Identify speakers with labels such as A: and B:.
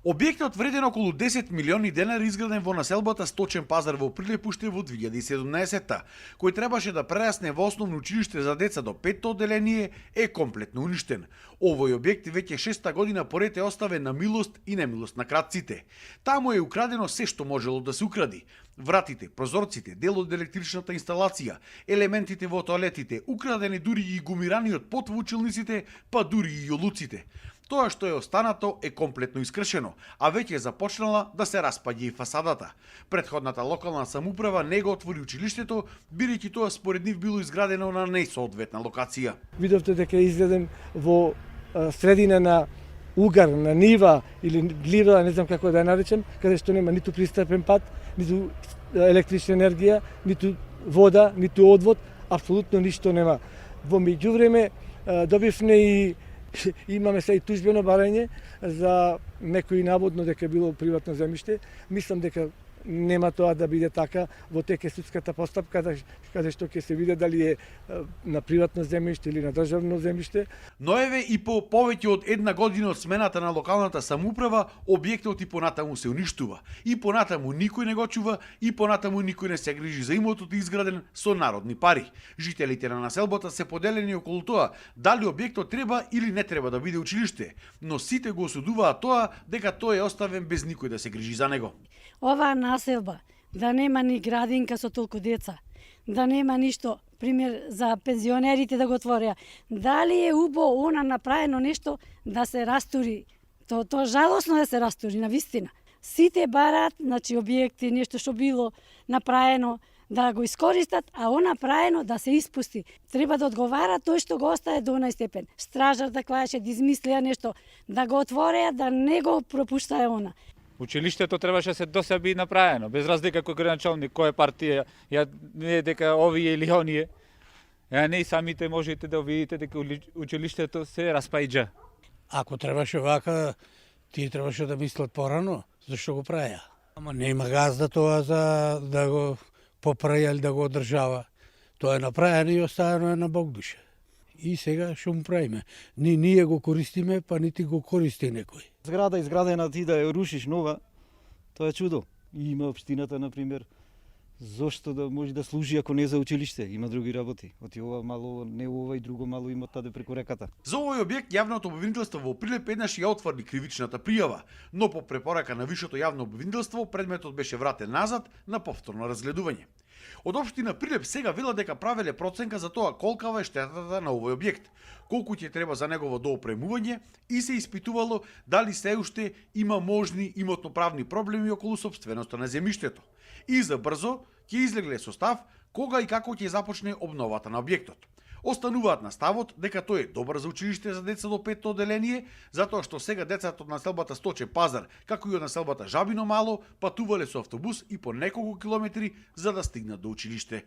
A: Објектот вреден околу 10 милиони денари изграден во населбата Сточен пазар во Прилеп уште во 2017-та, кој требаше да прерасне во основно училиште за деца до 5-то одделение, е комплетно уништен. Овој објект веќе 6-та година поред е оставен на милост и немилост на кратците. Таму е украдено се што можело да се укради. Вратите, прозорците, дел од електричната инсталација, елементите во тоалетите, украдени дури и гумираниот пот во училниците, па дури и јолуците. Тоа што е останато е комплетно искршено, а веќе започнала да се распаѓа и фасадата. Претходната локална самоуправа не го отвори училиштето, бидејќи тоа според нив било изградено на несоодветна локација.
B: Видовте дека е изграден во средина на угар, на нива или глива, не знам како да ја наречем, каде што нема ниту пристапен пат, ниту електрична енергија, ниту вода, ниту одвод, апсолутно ништо нема. Во меѓувреме добивме и имаме се и тужбено барање за некои наводно дека било приватно земјиште. Мислам дека нема тоа да биде така, во тек е судската постапка, каде што ќе се види дали е на приватно земјиште или на државно земјиште.
A: Но еве и по повеќе од една година од смената на локалната самоуправа, објектот и понатаму се уништува. И понатаму никој не го чува, и понатаму никој не се грижи за имотот изграден со народни пари. Жителите на населбата се поделени околу тоа дали објектот треба или не треба да биде училиште, но сите го осудуваат тоа дека тој е оставен без никој да се грижи за него.
C: Оваа населба, да нема ни градинка со толку деца, да нема ништо, пример за пензионерите да го отворија. Дали е убо она направено нешто да се растури? Тоа жалосно да се растури, на вистина. Сите бараат, значи објекти, нешто што било направено, да го искористат, а она направено да се испусти. Треба да одговара тој што го остави до онај степен. Стражар да клаеше, да измислија нешто, да го отвореа, да не го пропуштае она.
D: Училиштето требаше се до себе направено, без разлика кој граначалник, која партија, ја не е дека овие или оние. Ја не и самите можете да видите дека училиштето се распаѓа.
E: Ако требаше вака, тие требаше да мислат порано, зашто го правеа. Ама нема газда тоа за да го поправи или да го одржава. Тоа е направено и оставено е на Бог душа. И сега што му правиме? Ние го користиме, па нити го користи некој.
F: Зграда изградена ти да ја рушиш нова, тоа е чудо. И има општината, например, зошто да може да служи ако не за училиште, има други работи. Оти ова мало, не ова и друго мало има таде преку реката.
A: За овој објект јавното обвинителство во Прилеп еднаш ја отврди кривичната пријава, но по препорака на Вишето јавно обвинителство предметот беше вратен назад на повторно разгледување. Од општина Прилеп сега вела дека правеле проценка за тоа колкава е штетата на овој објект, колку ќе треба за негово доопремување и се испитувало дали се уште има можни имотно-правни проблеми околу сопственоста на земјиштето. И за брзо ќе излегле состав кога и како ќе започне обновата на објектот. Остануваат на ставот дека тој е добар за училиште за деца до 5-то одделение, затоа што сега децата од населбата Сточен пазар, како и од населбата Жабино мало, патувале со автобус и по неколку километри за да стигнат до училиште.